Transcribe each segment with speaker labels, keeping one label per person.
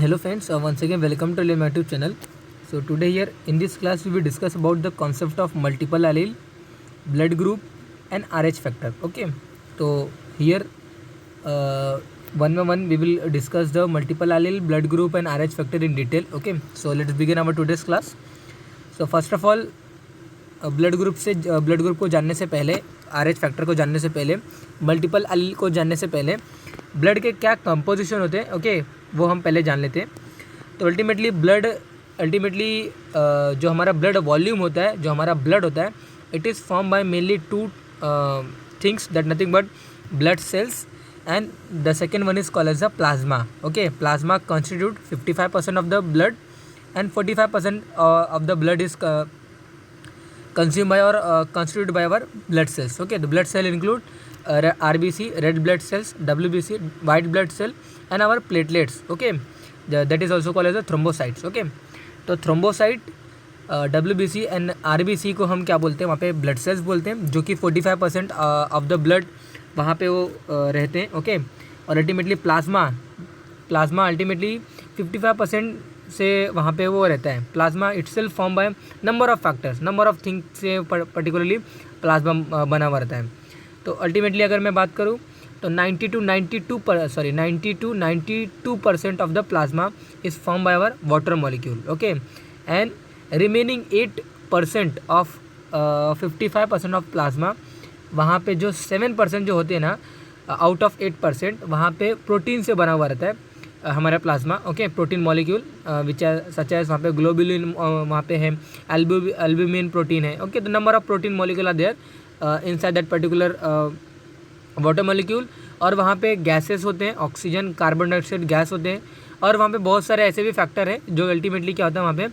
Speaker 1: Hello friends, once again welcome to my YouTube channel. So today here in this class we will discuss about the concept of multiple allele, blood group and RH factor. Okay, so here one by one we will discuss the multiple allele, blood group and RH factor in detail. Okay, so let's begin our today's class. So first of all blood group को जानने से पहले, RH factor को जानने से पहले, multiple allele को जानने से पहले ब्लड के क्या कंपोजिशन होते हैं ओके वो हम पहले जान लेते हैं. तो अल्टीमेटली जो हमारा ब्लड वॉल्यूम होता है, जो हमारा ब्लड होता है, it is form by mainly two things that nothing but blood cells and the second one is called as the plasma. Okay, plasma constitute 55% of the blood and 45% of the blood is consumed by or constituted by our blood cells. Okay, the blood cell include RBC, red blood cells, WBC, white blood cell, and our platelets. Okay, that is also called as the thrombocytes. Okay, तो thrombocyte, WBC and RBC को हम क्या बोलते हैं, वहाँ पे blood cells बोलते हैं, जो कि 45% ऑफ द ब्लड वहाँ पे वो रहते हैं. ओके, और अल्टीमेटली प्लाज्मा अल्टीमेटली 55% से वहाँ पे वो रहता है. Plasma itself form by number of factors, number of things से पर्टिकुलरली प्लाज्मा बना हुआ रहता है. तो अल्टीमेटली अगर मैं बात करूँ तो 90 to 92% of the plasma is form by our water molecule. Okay, and remaining 8% of 55% of plasma, वहाँ पे जो 7% जो होते हैं ना आउट ऑफ 8%, वहाँ पे प्रोटीन से बना हुआ रहता है हमारा plasma. Okay, protein molecule which such as वहाँ पे ग्लोबुलिन वहाँ पे है, एल्ब्यूमिन प्रोटीन है. Okay, the number of protein molecule are there inside that particular water molecule. और वहाँ पे गैसेस होते हैं, ऑक्सीजन, कार्बन डाइऑक्साइड गैस होते हैं, और वहाँ पे बहुत सारे ऐसे भी फैक्टर हैं जो अल्टीमेटली क्या होता है वहाँ पे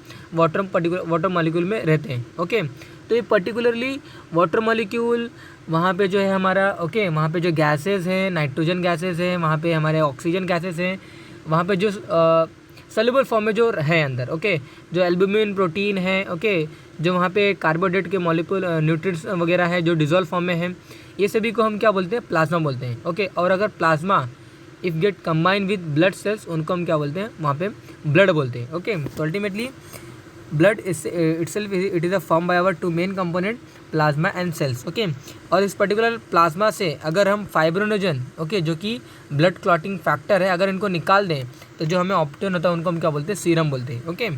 Speaker 1: वाटर मॉलिक्यूल में रहते हैं. ओके, तो ये पर्टिकुलरली वाटर मॉलिक्यूल वहाँ पे जो है हमारा, ओके, वहाँ पे जो गैसेस हैं, नाइट्रोजन गैसेस हैं, वहाँ पे हमारे ऑक्सीजन गैसेस हैं, वहाँ पे जो सॉल्युबल फॉर्म में जो है अंदर. ओके, जो एल्ब्यूमिन प्रोटीन है, ओके, जो वहाँ पे कार्बोहाइड्रेट के मॉलिक्यूल न्यूट्रिएंट्स वगैरह है जो डिजोल्व फॉर्म में है, ये सभी को हम क्या बोलते हैं, प्लाज्मा बोलते हैं. ओके, और अगर plasma if get combine with blood cells, उनको हम क्या बोलते हैं, वहाँ पे ब्लड बोलते हैं. ओके, तो ultimately blood itself it is a formed by our two main component, plasma and cells. Okay, और इस पर्टिकुलर प्लाज्मा से अगर हम फाइब्रोनोजन, ओके, जो कि ब्लड क्लॉटिंग फैक्टर है, अगर इनको निकाल दें तो जो हमें ऑप्टेन होता है उनको हम क्या बोलते हैं, सीरम बोलते हैं. ओके,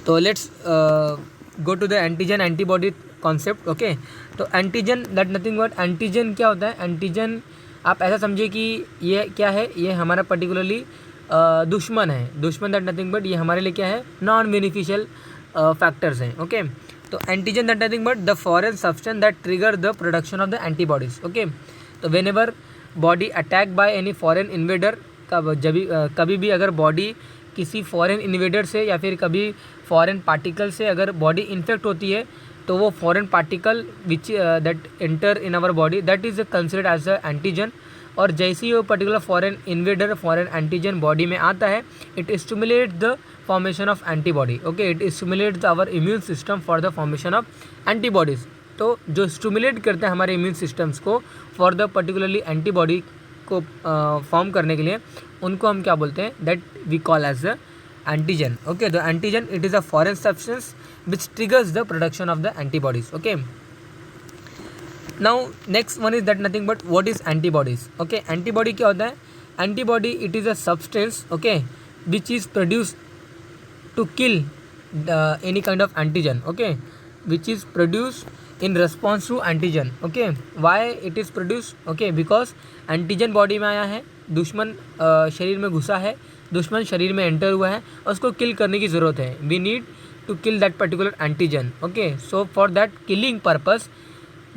Speaker 1: तो let's go to the antigen antibody concept. Okay, तो antigen that nothing but, antigen क्या होता है, एंटीजन आप ऐसा समझिए कि ये क्या है, ये हमारा पर्टिकुलरली दुश्मन है. दुश्मन दैट नथिंग बट ये हमारे लिए क्या है, नॉन बेनिफिशियल फैक्टर्स हैं. ओके, तो antigen that nothing but the foreign substance that trigger the production of the antibodies. Okay, तो whenever body attack by any foreign invader, कभी भी अगर बॉडी किसी फॉरेन इन्वेडर से या फिर कभी फॉरेन पार्टिकल से अगर बॉडी इन्फेक्ट होती है, तो वो foreign particle which that enter in our body, that is considered as a antigen. और जैसे ही वो particular foreign invader, foreign antigen body में आता है, it stimulate the formation of antibody. Okay, it stimulates our immune system for the formation of antibodies. तो जो stimulate करते हैं हमारे इम्यून सिस्टम्स को फॉर द पर्टिकुलरली एंटीबॉडी को फॉर्म करने के लिए, उनको हम क्या बोलते हैं, that we call as the antigen. Okay, the antigen it is a foreign substance which triggers the production of the antibodies. Okay, now next one is that nothing but what is antibodies. Okay, antibody क्या होता है, antibody it is a substance, okay, which is produce to kill any kind of antigen. Okay, which is produce in response to antigen. Okay, why it is produce, okay, because antigen body में आया है, दुश्मन शरीर में घुसा है, दुश्मन शरीर में एंटर हुआ है, और उसको किल करने की ज़रूरत है. We need to kill that particular antigen. Okay, so for that killing purpose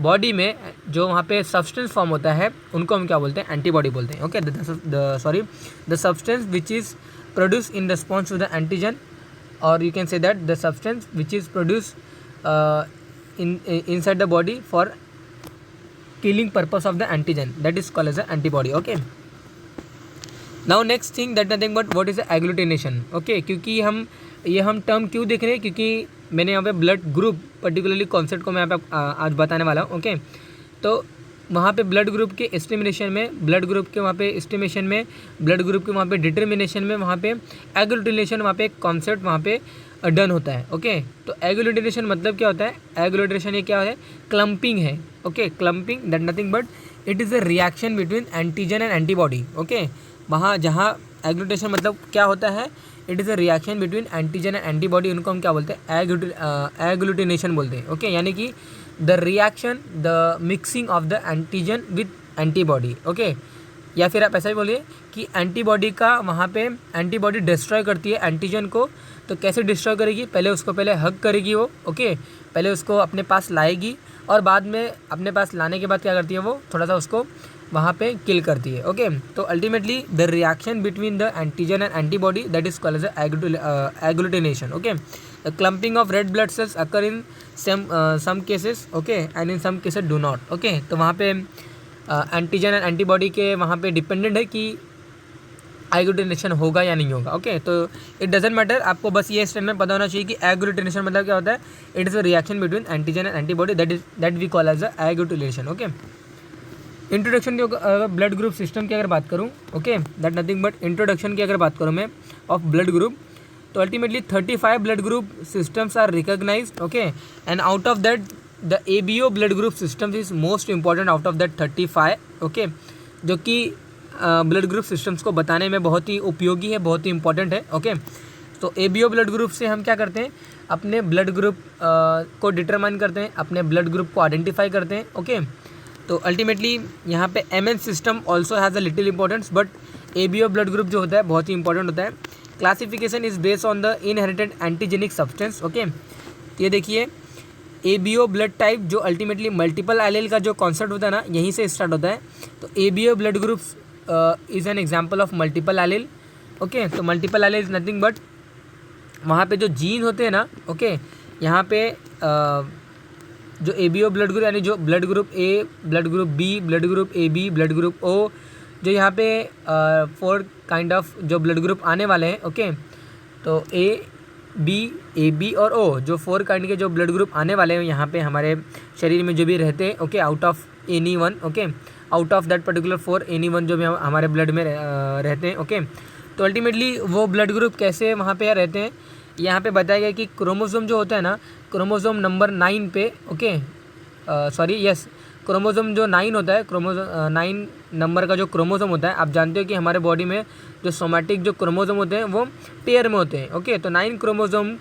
Speaker 1: body में जो वहाँ पे सब्सटेंस फॉर्म होता है, उनको हम क्या बोलते हैं, एंटीबॉडी बोलते हैं. Okay, the substance which is produce in response to the antigen, और you can say that the substance which is produce inside the body for killing purpose of the antigen, that is called as the antibody. Okay, now next thing that nothing but what is the agglutination. Okay, क्योंकि हम term क्यों देख रहे हैं, क्योंकि मैंने यहाँ पे ब्लड ग्रुप पर्टिकुलरली कॉन्सेप्ट को मैं यहाँ पे आज बताने वाला हूँ. ओके, तो वहाँ पे ब्लड ग्रुप के एस्टिमेशन में, ब्लड ग्रुप के वहाँ पे एस्टिमेशन में, ब्लड ग्रुप के वहाँ पे डिटर्मिनेशन में, वहाँ पे एग्लूटिनेशन, वहाँ पे एक कॉन्सेप्ट वहाँ पे डन होता है। ओके, तो एग्लूटिनेशन मतलब क्या होता है? एग्लूटिनेशन ये क्या है? क्लम्पिंग है। Okay, clumping that nothing but it is a reaction between antigen and antibody. Okay, वहाँ जहाँ एग्लूटिनेशन मतलब क्या होता है? It is a reaction between antigen and antibody, उनको हम क्या बोलते हैं? एग्लूटिनेशन बोलते हैं। ओके, यानी कि the reaction, the mixing of the antigen with antibody. Okay, या फिर आप ऐसा भी बोलिए कि एंटीबॉडी का वहाँ पे एंटीबॉडी डिस्ट्रॉय करती है एंटीजन को। तो कैसे डिस्ट्रॉय करेगी? पहले उसको पहले हग करेगी वो। ओके, पहले उसको अपने पास लाएगी और बाद में अपने पास लाने के बाद क्या करती है? वो थोड़ा सा उसको वहाँ पे किल करती है। ओके, तो ultimately the reaction between the antigen and antibody that is called as agglutination. Okay, the clumping of red blood cells occur in some cases, okay, and in some cases do not. Okay, तो वहाँ पे antigen and antibody के वहाँ पे dependent है कि agglutination होगा या नहीं होगा। ओके, तो इट डजेंट मैटर, आपको बस ये स्टेटमेंट पता होना चाहिए कि एग्लूटिनेशन मतलब क्या होता है? It is a reaction between antigen and antibody that we call as agglutination. Okay, introduction की अगर ब्लड ग्रुप सिस्टम की अगर बात करूँ, okay, that nothing but introduction की अगर बात करूँ मैं ऑफ ब्लड ग्रुप, तो ultimately 35 blood group systems are recognized. Okay, and out of that the ABO blood group systems is most important out of that 35। Okay, जो कि blood group systems को बताने में बहुत ही उपयोगी है, बहुत ही इंपॉर्टेंट है। ओके, तो ABO ब्लड ग्रुप से हम क्या करते हैं? अपने ब्लड ग्रुप को डिटरमाइन करते हैं, अपने ब्लड ग्रुप को आइडेंटिफाई करते हैं। ओके, तो अल्टीमेटली यहाँ पे MN system also has a little importance, but ABO blood group जो होता है बहुत ही इंपॉर्टेंट होता है। Classification is based on the inherited antigenic substance. Okay, ये देखिए ABO ब्लड टाइप जो अल्टीमेटली मल्टीपल एलील का जो कॉन्सेप्ट होता है ना, यहीं से स्टार्ट होता है। तो ABO blood groups is an example of multiple allele. Okay, तो multiple allele is nothing but वहाँ पे जो जीन होते हैं ना, ओके, यहाँ पे जो ABO ब्लड ग्रुप यानी जो blood group A, blood group B, blood group AB, blood group O, जो यहाँ पे 4 काइंड ऑफ जो ब्लड ग्रुप आने वाले हैं। ओके, तो A, B, AB और O जो 4 काइंड के जो ब्लड ग्रुप आने वाले हैं यहाँ पे हमारे शरीर में जो भी रहते हैं। Okay, out of any one, okay, out of that particular 4 any one जो भी हमारे ब्लड में रहते हैं। ओके, तो अल्टीमेटली वो ब्लड ग्रुप कैसे वहाँ पे रहते हैं, यहाँ पे बताया गया कि क्रोमोसोम जो होता है ना, क्रोमोसोम नंबर 9 पे, ओके, क्रोमोसोम जो 9 होता है, क्रोमोसोम 9 नंबर का जो क्रोमोसोम होता है, आप जानते हो कि हमारे बॉडी में जो सोमैटिक जो क्रोमोसोम होते हैं वो पेयर में होते हैं। ओके, तो 9 क्रोमोसोम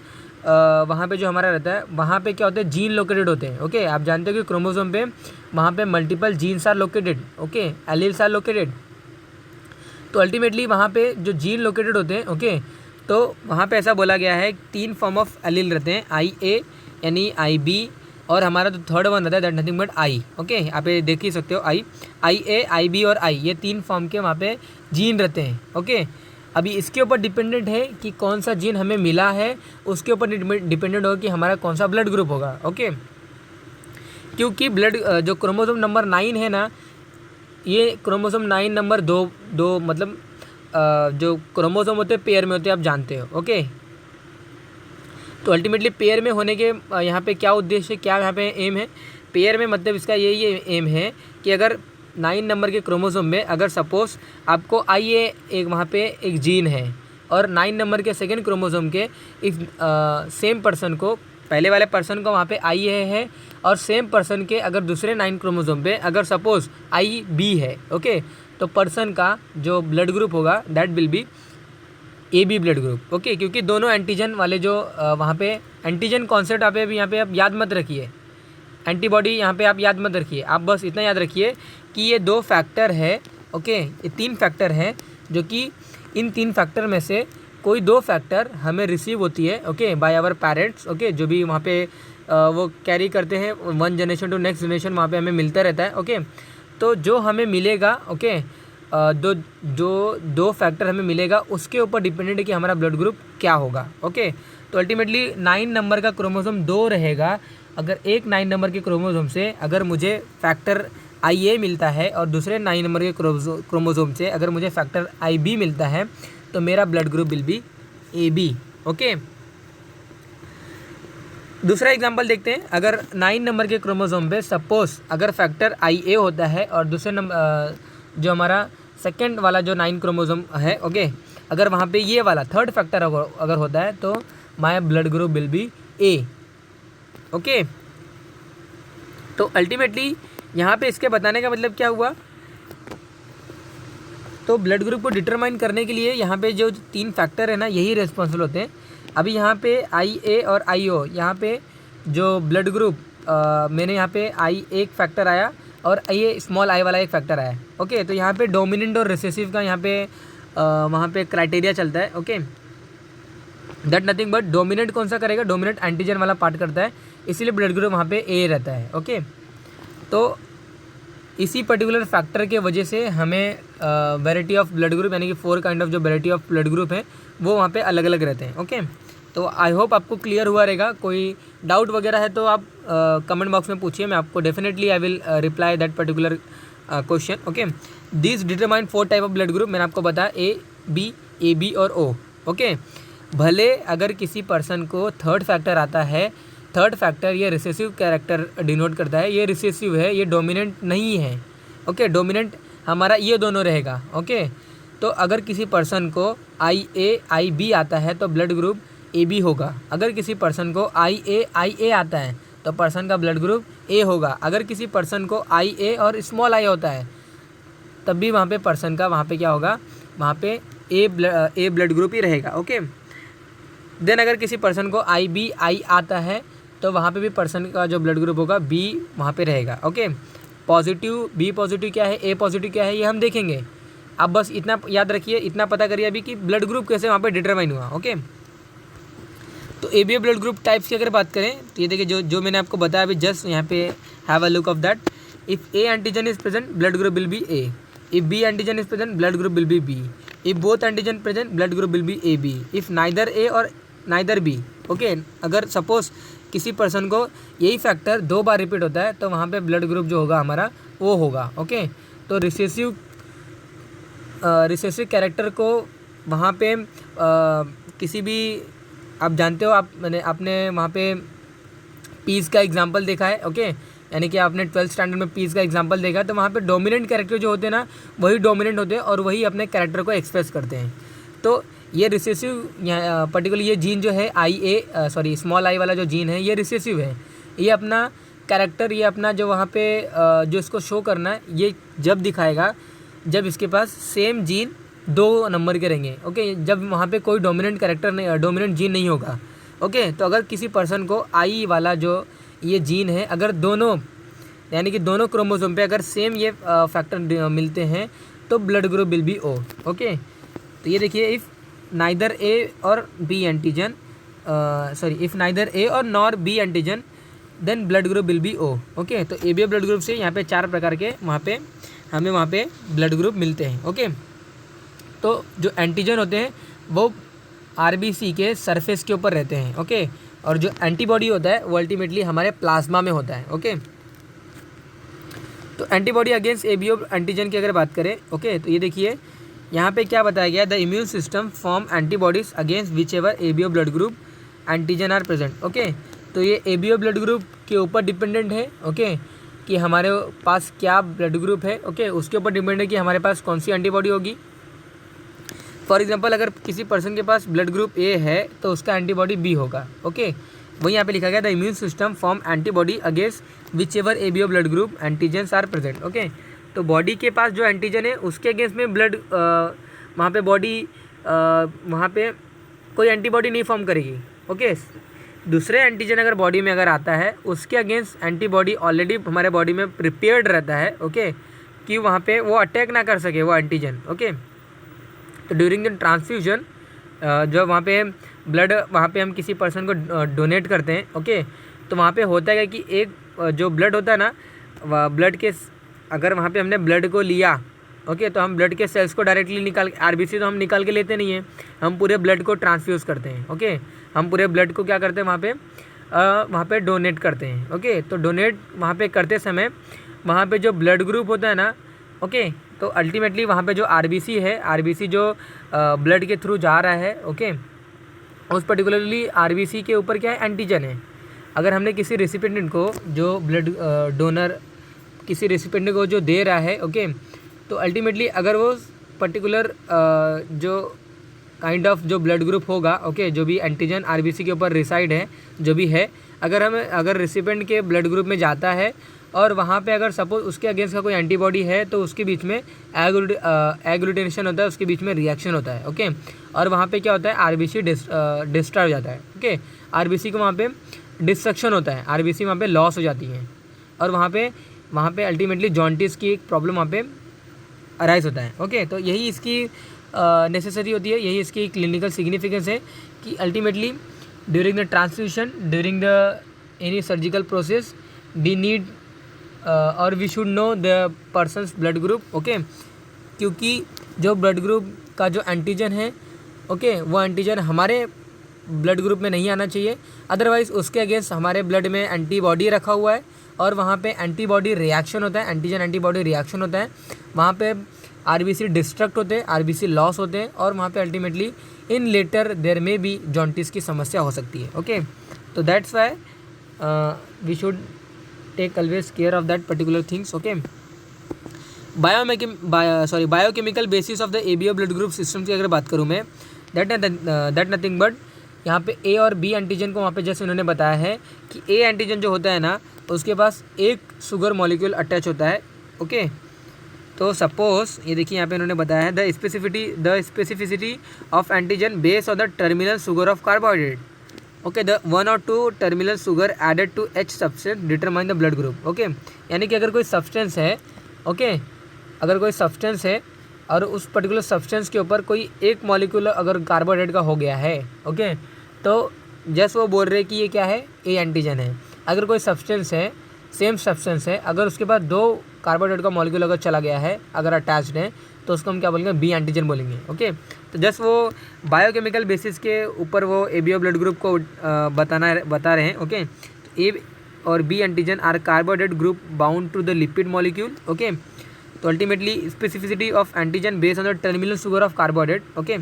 Speaker 1: वहाँ पे जो हमारा रहता है, वहाँ पे क्या होता है? जीन लोकेटेड होते हैं। ओके, आप जानते हो कि क्रोमोसोम पे वहाँ पे multiple genes are located. Okay, alleles are located. तो अल्टीमेटली वहाँ पे जो जीन लोकेटेड होते हैं, ओके, तो वहाँ पे ऐसा बोला गया है 3 फॉर्म ऑफ एलील रहते हैं, IA यानी IB, और हमारा जो थर्ड वन रहता है that nothing but I। Okay, आप ये देख ही सकते हो, IA, IB और I, ये 3 फॉर्म के वहाँ पे जीन रहते हैं। ओके, अभी इसके ऊपर डिपेंडेंट है कि कौन सा जीन हमें मिला है, उसके ऊपर डिपेंडेंट होगा कि हमारा कौन सा ब्लड ग्रुप होगा। ओके, क्योंकि ब्लड जो क्रोमोसोम नंबर 9 है ना, ये क्रोमोसोम 9 नंबर दो मतलब जो क्रोमोसोम होते हैं पेयर में होते हैं, आप जानते हो। ओके, तो अल्टीमेटली पेयर में होने के यहाँ पे क्या उद्देश्य, क्या यहाँ पे एम है? पेयर में मतलब इसका यही एम है कि अगर 9 नंबर के क्रोमोसोम में अगर सपोज आपको IA एक वहाँ पे एक जीन है और 9 नंबर के सेकेंड क्रोमोसोम के इफ सेम पर्सन को, पहले वाले पर्सन को वहाँ पे IA है और सेम पर्सन के अगर दूसरे 9 क्रोमोसोम पे अगर सपोज IB है, ओके, तो पर्सन का जो ब्लड ग्रुप होगा that will B AB blood group. Okay, क्योंकि दोनों एंटीजन वाले जो वहाँ पे एंटीजन कॉन्सेप्ट आप यहाँ पे आप याद मत रखिए, एंटीबॉडी यहाँ पे आप याद मत रखिए, आप बस इतना याद रखिए कि ये 2 फैक्टर है। ओके, ये 3 फैक्टर है जो कि इन 3 फैक्टर में से कोई 2 फैक्टर हमें रिसीव होती है। Okay, by our parents. Okay, जो भी वहाँ पे वो कैरी करते हैं 1 जनरेशन टू नेक्स्ट जनरेशन, वहाँ पे हमें मिलता रहता है। ओके, तो जो हमें मिलेगा, ओके, दो फैक्टर हमें मिलेगा, उसके ऊपर डिपेंडेंट है कि हमारा ब्लड ग्रुप क्या होगा। ओके, तो अल्टीमेटली 9 नंबर का क्रोमोसोम 2 रहेगा। अगर एक 9 नंबर के क्रोमोसोम से अगर मुझे फैक्टर IA मिलता है और दूसरे 9 नंबर के क्रोमोसोम से अगर मुझे फैक्टर IB मिलता है, तो मेरा blood group will B AB। Okay, दूसरा एग्जांपल देखते हैं। अगर 9 नंबर के क्रोमोसोम पे सपोज अगर फैक्टर IA होता है और दूसरे नंबर जो हमारा सेकंड वाला जो 9 क्रोमोसोम है, ओके, अगर वहाँ पे ये वाला थर्ड फैक्टर अगर होता है तो my blood group will B A, okay. तो अल्टीमेटली यहाँ पे इसके बताने का मतलब क्या हुआ, तो ब्लड ग्रुप को डिटरमाइन करने के लिए यहाँ पे जो 3 फैक्टर है ना, यही रिस्पॉन्सिबल होते हैं। अभी यहाँ पे IA और IO, यहाँ पे जो ब्लड ग्रुप मैंने यहाँ पे I एक फैक्टर आया और ये स्मॉल I वाला एक फैक्टर आया, ओके। तो यहाँ पे डोमिनेंट और रिसेसिव का यहाँ पे वहाँ पे क्राइटेरिया चलता है, okay. That nothing but dominant कौन सा करेगा, डोमिनेंट एंटीजन वाला पार्ट करता है, इसीलिए ब्लड ग्रुप वहाँ पे A रहता है, ओके। तो इसी पर्टिकुलर फैक्टर के वजह से हमें वैरायटी ऑफ ब्लड ग्रुप यानी कि 4 काइंड ऑफ जो वैरायटी ऑफ ब्लड ग्रुप है वो वहाँ पे अलग अलग रहते हैं, ओके। तो आई होप आपको क्लियर हुआ रहेगा। कोई डाउट वगैरह है तो आप कमेंट बॉक्स में पूछिए, मैं आपको definitely I will reply that particular question, okay. This determine 4 type of blood group, मैंने आपको बताया A, B, AB और O, ओके। भले अगर किसी पर्सन को थर्ड फैक्टर आता है, थर्ड फैक्टर ये रिसेसिव कैरेक्टर डिनोट करता है, ये रिसेसिव है, ये डोमिनेंट नहीं है, ओके। डोमिनेंट हमारा ये दोनों रहेगा, ओके। तो अगर किसी पर्सन को IA IB आता है तो ब्लड ग्रुप AB होगा। अगर किसी पर्सन को IA IA आता है तो पर्सन का ब्लड ग्रुप A होगा। अगर किसी पर्सन को IA और स्मॉल I होता है तब भी वहाँ पे पर्सन का वहाँ पे क्या होगा, वहाँ पे A ब्लड ग्रुप ही रहेगा, ओके। देन अगर किसी पर्सन को IB I आता है तो वहाँ पे भी पर्सन का जो ब्लड ग्रुप होगा B वहाँ पे रहेगा, ओके। पॉजिटिव B पॉजिटिव क्या है, A पॉजिटिव क्या है, ये हम देखेंगे। आप बस इतना याद रखिए, इतना पता करिए अभी कि ब्लड ग्रुप कैसे वहाँ पे डिटरमाइन हुआ, ओके। तो ABO ब्लड ग्रुप टाइप्स की अगर बात करें तो ये देखिए जो मैंने आपको बताया अभी जस्ट यहाँ पे have a look of that. If A antigen is present blood group will B A, if B antigen is present blood group will B B, if both antigen present blood group will B AB, if neither A और neither B, okay. अगर suppose किसी person को यही factor 2 बार repeat होता है तो वहाँ पे ब्लड ग्रुप जो होगा हमारा वो होगा, ओके। तो रिसेसिव कैरेक्टर को वहाँ पे किसी भी, आप जानते हो, आपने वहाँ पे पीस का एग्जांपल देखा है, ओके। यानी कि आपने 12th स्टैंडर्ड में पीस का एग्जांपल देखा, तो वहाँ पे डोमिनेंट कैरेक्टर जो होते हैं ना वही डोमिनेंट होते हैं और वही अपने कैरेक्टर को एक्सप्रेस करते हैं। तो ये रिसेसिव पर्टिकुलर ये जीन जो है स्मॉल I वाला जो जीन है ये रिसेसिव है। ये अपना कैरेक्टर, ये अपना जो वहाँ पे जो इसको शो करना है ये जब दिखाएगा जब इसके पास सेम जीन 2 नंबर के रहेंगे, ओके। जब वहाँ पे कोई डोमिनेंट कैरेक्टर नहीं, डोमिनेंट जीन नहीं होगा, ओके। तो अगर किसी पर्सन को I वाला जो ये जीन है अगर दोनों यानी कि दोनों क्रोमोसोम पे अगर सेम ये फैक्टर मिलते हैं तो blood group will be O, okay. तो ये देखिए इफ़ नाइदर A और B antigen if neither A और nor B antigen then blood group will be O, okay. तो ABO ब्लड ग्रुप से यहाँ पे 4 प्रकार के हमें वहाँ पे ब्लड ग्रुप मिलते हैं, ओके। तो जो एंटीजन होते हैं वो RBC के सरफेस के ऊपर रहते हैं, ओके। और जो एंटीबॉडी होता है वो अल्टीमेटली हमारे प्लाज्मा में होता है, ओके। तो एंटीबॉडी अगेंस्ट ABO एंटीजन की अगर बात करें, ओके, तो ये देखिए यहाँ पे क्या बताया गया, the immune system form antibodies against which ever ABO blood group antigen are present, okay. तो ये ABO ब्लड ग्रुप के ऊपर डिपेंडेंट है, ओके, कि हमारे पास क्या ब्लड ग्रुप है, ओके। उसके ऊपर डिपेंड है कि हमारे पास कौन सी एंटीबॉडी होगी। फॉर एग्जांपल अगर किसी पर्सन के पास ब्लड ग्रुप A है तो उसका एंटीबॉडी B होगा, ओके। वही यहाँ पे लिखा गया the immune system form antibody against which ever ABO blood group antigens are present, okay. तो बॉडी के पास जो एंटीजन है उसके अगेंस्ट में ब्लड वहाँ पे बॉडी वहाँ पे कोई एंटीबॉडी नहीं फॉर्म करेगी, ओके। दूसरे एंटीजन अगर बॉडी में अगर आता है उसके अगेंस्ट एंटीबॉडी ऑलरेडी हमारे बॉडी में प्रिपेयर्ड रहता है, ओके, कि वहाँ पे वो अटैक ना कर सके वो एंटीजन, ओके। तो ड्यूरिंग द ट्रांसफ्यूजन जब वहाँ पे ब्लड वहाँ पे हम किसी पर्सन को डोनेट करते हैं, ओके, तो वहाँ पे होता है कि एक जो ब्लड होता है ना ब्लड के, अगर वहाँ पे हमने ब्लड को लिया, ओके, तो हम ब्लड के सेल्स को डायरेक्टली RBC तो हम निकाल के लेते नहीं हैं, हम पूरे ब्लड को ट्रांसफ्यूज़ करते हैं, ओके। हम पूरे ब्लड को क्या करते हैं वहाँ पे डोनेट करते हैं, ओके। तो डोनेट वहाँ पे करते समय वहाँ पे जो ब्लड ग्रुप होता है ना, ओके, तो अल्टीमेटली वहाँ पे जो RBC है, RBC जो ब्लड के थ्रू जा रहा है, ओके, उस पर्टिकुलरली RBC के ऊपर क्या है, एंटीजन है। अगर हमने किसी रेसिपिएंट को जो ब्लड डोनर किसी रेसिपिएंट को जो दे रहा है, ओके, तो अल्टीमेटली अगर वो पर्टिकुलर जो काइंड ऑफ जो ब्लड ग्रुप होगा, ओके, जो भी एंटीजन आरबीसी के ऊपर रिसाइड है, जो भी है, अगर रेसिपिएंट के ब्लड ग्रुप में जाता है और वहाँ पे अगर सपोज उसके अगेंस्ट का कोई एंटीबॉडी है, तो उसके बीच में एग्लूटिनेशन होता है, उसके बीच में रिएक्शन होता है, ओके, और वहाँ पे क्या होता है, आरबीसी डिस्ट्रॉय हो जाता है, ओके, आरबीसी को वहाँ पे डिस्ट्रक्शन होता है, आरबीसी वहाँ पे लॉस हो जाती है, और वहाँ पे अल्टीमेटली जॉन्टिस की एक प्रॉब्लम वहाँ पे अराइज होता है, ओके। तो यही इसकी नेसेसरी होती है, यही इसकी क्लिनिकल सिग्निफिकेंस है कि ultimately during the transfusion, during the any surgical process, we need और we should know the person's blood group, okay, क्योंकि जो ब्लड ग्रुप का जो एंटीजन है, ओके, वो एंटीजन हमारे ब्लड ग्रुप में नहीं आना चाहिए, अदरवाइज़ उसके अगेंस्ट हमारे ब्लड में एंटीबॉडी रखा हुआ है और वहाँ पे एंटीबॉडी रिएक्शन होता है, एंटीजन एंटीबॉडी रिएक्शन होता है, वहाँ पे आरबीसी डिस्ट्रक्ट होते हैं, आरबीसी लॉस होते हैं, और वहाँ पे अल्टीमेटली इन लेटर देयर में भी जॉन्टिस की समस्या हो सकती है, ओके। तो that's why we should take always care of that particular things, okay. Biochemical basis of the ABO blood group system की अगर बात करूँ मैं, दैट नथिंग बट यहाँ पे ए और बी एंटीजन को वहाँ पे जैसे उन्होंने बताया है कि ए एंटीजन जो होता है ना, उसके पास एक शुगर मॉलिक्यूल अटैच होता है, ओके। तो सपोज ये देखिए यहाँ पे उन्होंने बताया है the specificity of antigen based on the terminal sugar of carbohydrate, okay, the 1 or 2 terminal sugar added to H substance determine the blood group, okay. यानी कि अगर कोई सब्सटेंस है, ओके, अगर कोई सब्सटेंस है और उस पर्टिकुलर सब्सटेंस के ऊपर कोई एक मॉलिक्यूल अगर कार्बोहाइड्रेट का हो गया है, ओके, तो जैसे वो बोल रहे कि ये क्या है, ए एंटीजन है। अगर कोई सब्सटेंस है, सेम सब्सटेंस है, अगर उसके पास 2 कार्बोहाइड्रेट का मॉलिक्यूल अगर चला गया है, अगर अटैच्ड है, तो उसको हम क्या बोलेंगे, बी एंटीजन बोलेंगे, ओके। तो जस्ट वो बायोकेमिकल बेसिस के ऊपर वो एबीओ ब्लड ग्रुप को बता रहे हैं, ओके। तो ए और B antigen are carbohydrate group bound to the lipid molecule, okay. तो ultimately specificity of antigen based on the terminal sugar of carbohydrate, okay.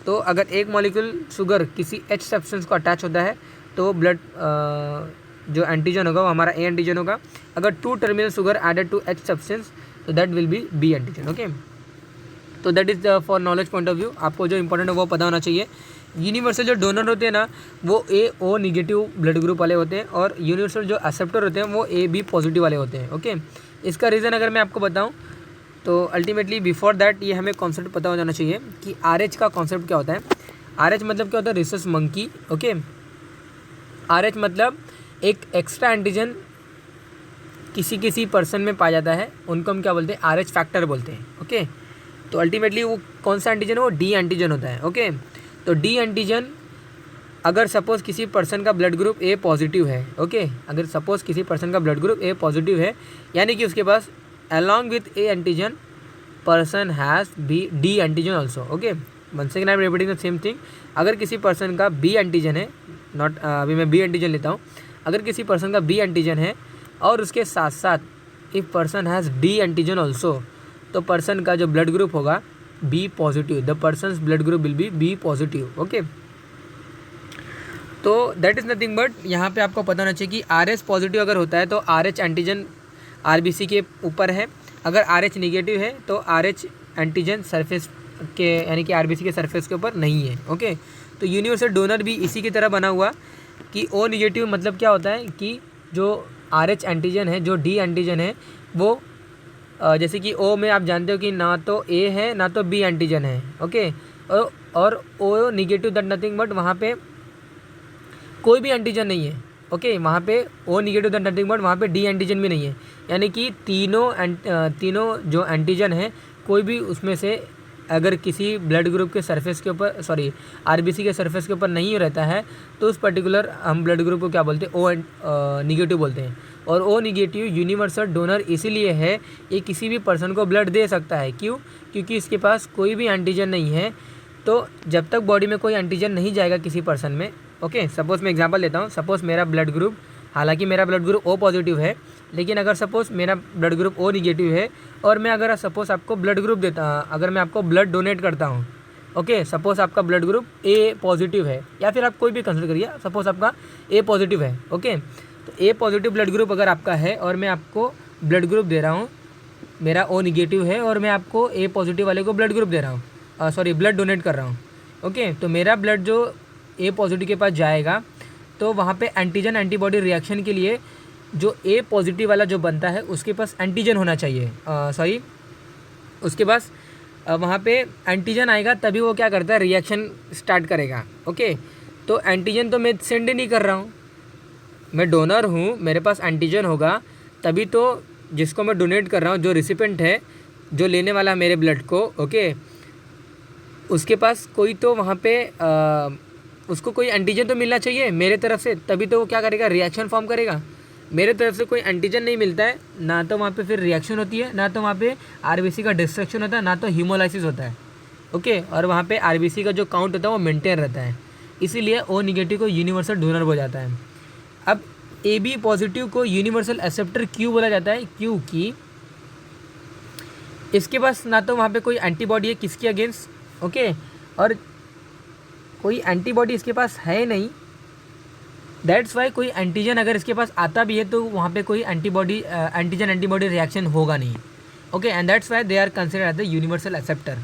Speaker 1: तो अगर एक मॉलिक्यूल शुगर किसी एच सब्सटेंस को अटैच होता है, तो ब्लड जो एंटीजन होगा वो हमारा ए एंटीजन होगा। अगर 2 terminal sugar added to H substance, तो that will be B antigen, okay. तो that is for knowledge point of view, आपको जो इंपॉर्टेंट है वो पता होना चाहिए। यूनिवर्सल जो डोनर होते हैं ना, वो ए ओ निगेटिव ब्लड ग्रुप वाले होते हैं, और यूनिवर्सल जो एक्सेप्टर होते हैं वो ए बी पॉजिटिव वाले होते हैं, ओके। इसका रीज़न अगर मैं आपको बताऊँ, तो अल्टीमेटली बिफोर दैट ये हमें कॉन्सेप्ट पता हो जाना चाहिए कि आरएच का कॉन्सेप्ट क्या होता है। आरएच मतलब क्या होता है, रिसस मंकी, ओके। आरएच मतलब एक एक्स्ट्रा एंटीजन किसी पर्सन में पाया जाता है, उनको हम क्या बोलते हैं, आरएच फैक्टर बोलते हैं, ओके। तो अल्टीमेटली वो कौन सा एंटीजन है, वो डी एंटीजन होता है, ओके। तो डी एंटीजन अगर सपोज़ किसी पर्सन का ब्लड ग्रुप ए पॉजिटिव है, ओके, अगर सपोज़ किसी पर्सन का ब्लड ग्रुप ए पॉजिटिव है, यानी कि उसके पास along with A antigen person has D antigen also, okay। once again I am repeating the same thing। अगर किसी पर्सन का B एंटीजन है, नॉट अभी मैं B एंटीजन लेता हूँ, अगर किसी पर्सन का B एंटीजन है और उसके साथ साथ if person has D antigen also, तो पर्सन का जो ब्लड ग्रुप होगा B positive, the person's blood group will B B positive, okay. तो दैट इज़ नथिंग बट यहाँ पे आपको पता होना चाहिए कि RH पॉजिटिव अगर होता है तो RH एंटीजन आरबीसी के ऊपर है, अगर RH निगेटिव है तो RH एंटीजन सरफेस के यानी कि आरबीसी के सरफेस के ऊपर नहीं है, ओके। तो यूनिवर्सल डोनर भी इसी की तरह बना हुआ कि O निगेटिव मतलब क्या होता है कि जो RH एंटीजन है, जो D एंटीजन है, वो जैसे कि O में आप जानते हो कि ना तो A है ना तो B एंटीजन है, ओके। और O negative that nothing but वहाँ पे कोई भी एंटीजन नहीं है, ओके। वहाँ पे O negative that nothing but वहाँ पे D एंटीजन भी नहीं है, यानी कि तीनों जो एंटीजन है, कोई भी उसमें से अगर किसी ब्लड ग्रुप के सरफेस के ऊपर आरबीसी के सरफेस के ऊपर नहीं रहता है, तो उस पर्टिकुलर हम ब्लड ग्रुप को क्या बोलते हैं, O निगेटिव बोलते हैं। और O निगेटिव यूनिवर्सल डोनर इसीलिए है, ये किसी भी पर्सन को ब्लड दे सकता है, क्यों, क्योंकि इसके पास कोई भी एंटीजन नहीं है। तो जब तक बॉडी में कोई एंटीजन नहीं जाएगा किसी पर्सन में, ओके। सपोज़ मैं एग्जांपल लेता हूँ, सपोज़ मेरा ब्लड ग्रुप, हालांकि मेरा ब्लड ग्रुप O पॉजिटिव है, लेकिन अगर सपोज़ मेरा ब्लड ग्रुप O निगेटिव है और मैं अगर सपोज़ आपको ब्लड ग्रुप देता, अगर मैं आपको ब्लड डोनेट करता हूँ, ओके, सपोज आपका ब्लड ग्रुप ए पॉजिटिव है, या फिर आप कोई भी कंसिडर करिए, सपोज आपका ए पॉजिटिव है। ओके, तो ए पॉजिटिव ब्लड ग्रुप अगर आपका है और मैं आपको ब्लड ग्रुप दे रहा हूँ, मेरा ओ निगेटिव है और मैं आपको ए पॉजिटिव वाले को ब्लड ग्रुप दे रहा हूँ, सॉरी ब्लड डोनेट कर रहा हूँ। ओके, तो मेरा ब्लड जो ए पॉजिटिव के पास जाएगा तो वहाँ पे एंटीजन एंटीबॉडी रिएक्शन के लिए जो ए पॉजिटिव वाला जो बनता है उसके पास एंटीजन होना चाहिए, सॉरी उसके पास वहाँ पे एंटीजन आएगा तभी वो क्या करता है, रिएक्शन स्टार्ट करेगा। ओके, तो एंटीजन तो मैं सेंड नहीं कर रहा हूँ, मैं डोनर हूँ, मेरे पास एंटीजन होगा तभी तो जिसको मैं डोनेट कर रहा हूँ, जो रिसिपेंट है, जो लेने वाला है मेरे ब्लड को, ओके, उसके पास कोई तो वहाँ पे उसको कोई एंटीजन तो मिलना चाहिए मेरे तरफ से, तभी तो वो क्या करेगा, रिएक्शन फॉर्म करेगा। मेरे तरफ से कोई एंटीजन नहीं मिलता है, ना तो वहाँ पे फिर रिएक्शन होती है, ना तो वहाँ पे आरबीसी का डिस्ट्रक्शन होता है, ना तो हीमोलाइसिस होता है। ओके, और वहाँ पे आरबीसी का जो काउंट होता है वो मेंटेन रहता है, इसीलिए ओ निगेटिव को यूनिवर्सल डोनर बोला जाता है। अब ए बी पॉजिटिव को यूनिवर्सल एक्सेप्टर क्यों बोला जाता है, क्योंकि इसके पास ना तो वहाँ पे कोई एंटीबॉडी है किसके अगेंस्ट, ओके, और कोई एंटीबॉडी इसके पास है नहीं, दैट्स वाई कोई एंटीजन अगर इसके पास आता भी है तो वहाँ पे कोई एंटीबॉडी एंटीजन एंटीबॉडी रिएक्शन होगा नहीं। Okay, and that's why they are considered as the universal acceptor.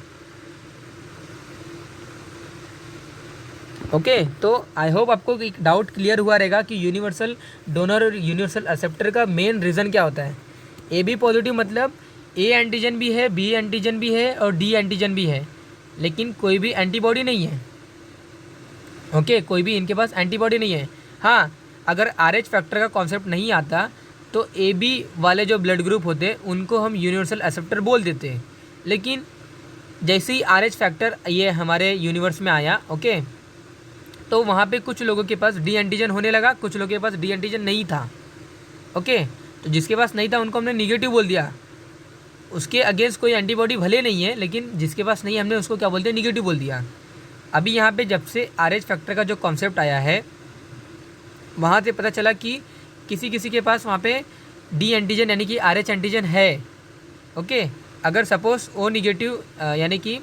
Speaker 1: Okay, तो आई होप आपको एक डाउट क्लियर हुआ रहेगा कि यूनिवर्सल डोनर और यूनिवर्सल एक्सेप्टर का मेन रीज़न क्या होता है। ए बी पॉजिटिव मतलब ए एंटीजन भी है, बी एंटीजन भी है और डी एंटीजन भी है, लेकिन कोई भी एंटीबॉडी नहीं है। ओके, कोई भी इनके पास एंटीबॉडी नहीं है। हाँ, अगर RH फैक्टर का कॉन्सेप्ट नहीं आता तो ए बी वाले जो ब्लड ग्रुप होते हैं उनको हम यूनिवर्सल एक्सेप्टर बोल देते हैं, लेकिन जैसे ही RH फैक्टर ये हमारे यूनिवर्स में आया, ओके, तो वहाँ पे कुछ लोगों के पास डी एंटीजन होने लगा, कुछ लोगों के पास डी एंटीजन नहीं था। ओके, तो जिसके पास नहीं था उनको हमने निगेटिव बोल दिया, उसके अगेंस्ट कोई एंटीबॉडी भले नहीं है, लेकिन जिसके पास नहीं हमने उसको क्या बोलते हैं, निगेटिव बोल दिया। अभी यहाँ पे जब से RH फैक्टर का जो कॉन्सेप्ट आया है वहाँ से पता चला कि किसी किसी के पास वहाँ पे डी एंटीजन यानी कि RH एंटीजन है। ओके, अगर सपोज ओ निगेटिव यानी कि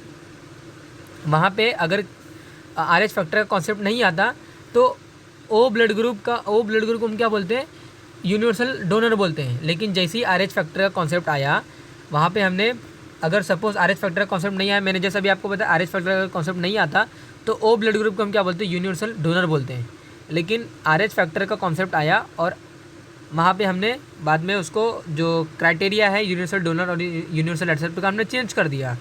Speaker 1: वहाँ पे अगर RH फैक्टर का कॉन्सेप्ट नहीं आता तो ओ ब्लड ग्रुप को हम क्या बोलते हैं, यूनिवर्सल डोनर बोलते हैं। लेकिन जैसे ही RH फैक्टर का कॉन्सेप्ट आया वहाँ पे हमने, अगर सपोज RH फैक्टर का कॉन्सेप्ट नहीं आया, मैंने जैसा भी आपको बताया RH फैक्टर का कॉन्सेप्ट नहीं आता तो ओ ब्लड ग्रुप को हम क्या बोलते हैं, यूनिवर्सल डोनर बोलते हैं। लेकिन RH फैक्टर का कॉन्सेप्ट आया और वहाँ पे हमने बाद में उसको जो क्राइटेरिया है यूनिवर्सल डोनर और यूनिवर्सल एक्सेप्टर का हमने चेंज कर दिया।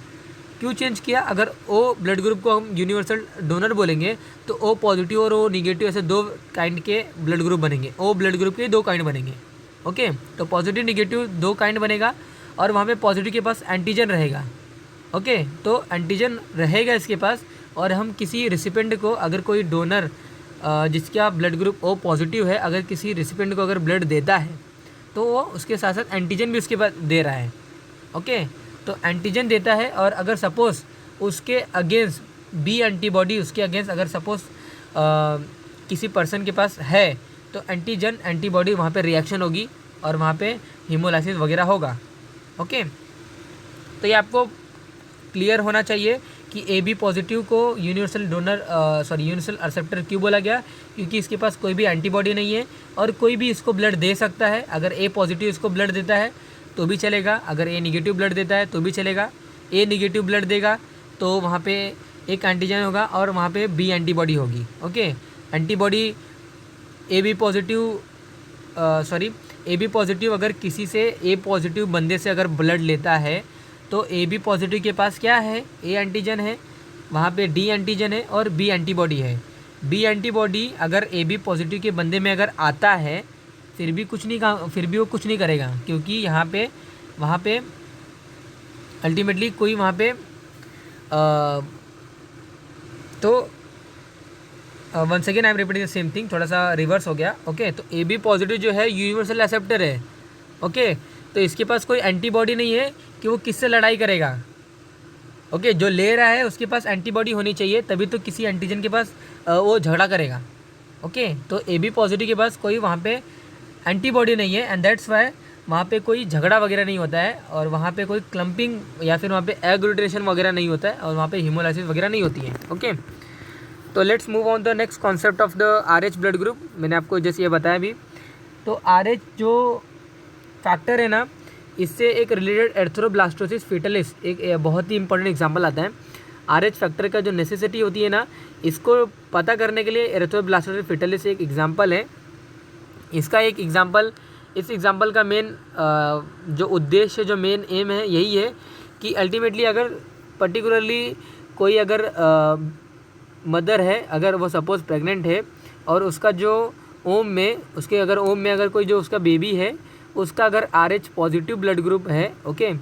Speaker 1: क्यों चेंज किया, अगर ओ ब्लड ग्रुप को हम यूनिवर्सल डोनर बोलेंगे तो ओ पॉजिटिव और ओ निगेटिव ऐसे दो काइंड के ब्लड ग्रुप बनेंगे, ओ ब्लड ग्रुप के दो काइंड बनेंगे। ओके, तो पॉजिटिव निगेटिव दो काइंड बनेगा और वहाँ पे पॉजिटिव के पास एंटीजन रहेगा। ओके, तो एंटीजन रहेगा इसके पास, और हम किसी रिसिपेंट को अगर कोई डोनर जिसका ब्लड ग्रुप ओ पॉजिटिव है, अगर किसी रिसिपेंट को अगर ब्लड देता है तो वो उसके साथ साथ एंटीजन भी उसके पास दे रहा है। ओके, तो एंटीजन देता है और अगर सपोज़ उसके अगेंस्ट बी एंटीबॉडी उसके अगेंस्ट अगर सपोज़ किसी पर्सन के पास है तो एंटीजन एंटीबॉडी वहाँ पे रिएक्शन होगी और वहाँ पे हीमोलाइसिस वगैरह होगा। ओके, तो ये आपको क्लियर होना चाहिए कि ए बी पॉजिटिव को यूनिवर्सल डोनर यूनिवर्सल एक्सेप्टर क्यों बोला गया, क्योंकि इसके पास कोई भी एंटीबॉडी नहीं है और कोई भी इसको ब्लड दे सकता है। अगर ए पॉजिटिव इसको ब्लड देता है तो भी चलेगा, अगर ए निगेटिव ब्लड देता है तो भी चलेगा। ए निगेटिव ब्लड देगा तो वहाँ पे एक एंटीजन होगा और वहाँ पे बी एंटीबॉडी होगी। Okay, antibody A B positive अगर किसी से ए पॉजिटिव बंदे से अगर ब्लड लेता है तो ए बी पॉजिटिव के पास क्या है, ए एंटीजन है, वहाँ पे डी एंटीजन है और बी एंटीबॉडी है। बी एंटीबॉडी अगर ए बी पॉजिटिव के बंदे में अगर आता है फिर भी वो कुछ नहीं करेगा, क्योंकि यहाँ पे वहाँ पे अल्टीमेटली कोई वहाँ पे तो once again I am repeating the same thing, थोड़ा सा रिवर्स हो गया। ओके, तो ए बी पॉजिटिव जो है यूनिवर्सल एक्सेप्टर है। ओके, तो इसके पास कोई एंटीबॉडी नहीं है कि वो किससे लड़ाई करेगा। ओके, जो ले रहा है उसके पास एंटीबॉडी होनी चाहिए तभी तो किसी एंटीजन के पास वो झगड़ा करेगा। ओके, तो ए बी पॉजिटिव के पास कोई वहाँ पे एंटीबॉडी नहीं है एंड दैट्स वाई वहाँ पे कोई झगड़ा वगैरह नहीं होता है और वहाँ पे कोई क्लम्पिंग या फिर वहाँ पे एग्लूटिनेशन वगैरह नहीं होता है और वहाँ पे हीमोलाइसिस वगैरह नहीं होती है। ओके, तो let's move on the next concept of the RH blood group. मैंने आपको जैसे ये बताया भी, तो RH जो फैक्टर है ना, इससे एक रिलेटेड एर्थ्रोब्लास्टोसिस फीटलिस एक बहुत ही इंपॉर्टेंट एग्जांपल आता है। RH फैक्टर का जो नेसेसिटी होती है ना, इसको पता करने के लिए एर्थ्रोब्लास्टोसिस फीटलिस एक एग्जांपल है। इसका एक एग्जांपल, इस एग्जांपल का मेन जो उद्देश्य, जो मेन एम है, यही है कि अल्टीमेटली अगर पर्टिकुलरली कोई अगर मदर है, अगर वो सपोज़ प्रेग्नेंट है और उसका जो ओम में, उसके अगर ओम में अगर कोई जो उसका बेबी है, उसका अगर RH पॉजिटिव ब्लड ग्रुप है, ओके,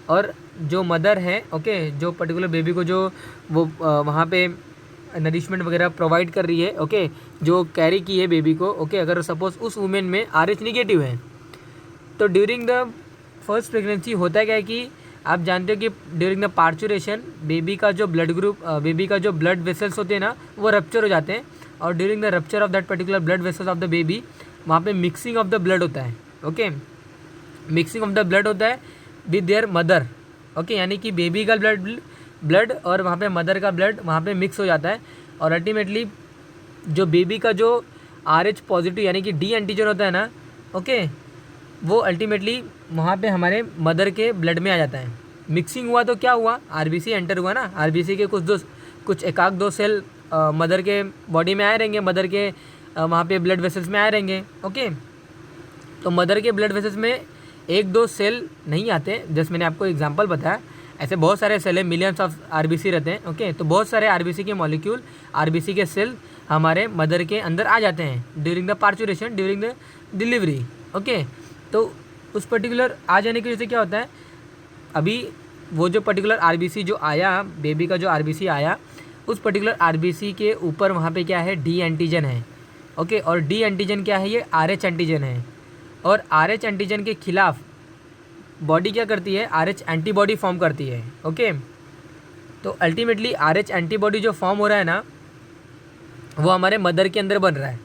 Speaker 1: और जो मदर है, ओके, जो पर्टिकुलर बेबी को जो वो वहाँ पे नरिशमेंट वगैरह प्रोवाइड कर रही है, ओके, जो कैरी की है बेबी को, ओके, अगर सपोज़ उस वुमेन में RH निगेटिव है, तो ड्यूरिंग द फर्स्ट प्रेगनेंसी होता है क्या है कि आप जानते हो कि ड्यूरिंग द पार्चुरेशन बेबी का जो ब्लड ग्रुप, बेबी का जो ब्लड वेसल्स होते हैं ना, वो रप्चर हो जाते हैं और during the rupture of that particular blood vessels of the baby, वहाँ पे मिक्सिंग ऑफ द ब्लड होता है। Okay, mixing of the blood होता है विद देयर मदर। ओके, यानी कि बेबी का ब्लड और वहाँ पे मदर का ब्लड वहाँ पे मिक्स हो जाता है और अल्टीमेटली जो बेबी का जो RH पॉजिटिव यानी कि D एंटीजन होता है ना, ओके, वो अल्टीमेटली वहाँ पे हमारे मदर के ब्लड में आ जाता है। मिक्सिंग हुआ तो क्या हुआ, RBC एंटर हुआ ना, RBC के कुछ एकाक दो सेल मदर के बॉडी में आए रहेंगे, मदर के वहाँ पे ब्लड वेसल्स में आए रहेंगे। ओके, तो मदर के ब्लड वेसल्स में एक दो सेल नहीं आते, जैसे मैंने आपको एग्जांपल बताया, ऐसे बहुत सारे सेल है, मिलियंस ऑफ RBC रहते हैं। ओके, तो बहुत सारे RBC के मॉलिक्यूल, RBC के सेल हमारे मदर के अंदर आ जाते हैं during the parturition, during the delivery. Okay, तो उस पर्टिकुलर आ जाने की वजह से क्या होता है, अभी वो जो पर्टिकुलर RBC जो आया, बेबी का जो RBC आया, उस पर्टिकुलर RBC के ऊपर वहाँ पे क्या है, D एंटीजन है। ओके, और D एंटीजन क्या है, ये RH एंटीजन है और RH एंटीजन के खिलाफ बॉडी क्या करती है, RH एंटीबॉडी फॉर्म करती है। ओके, तो अल्टीमेटली RH एंटीबॉडी जो फॉर्म हो रहा है ना, वो हमारे मदर के अंदर बन रहा है।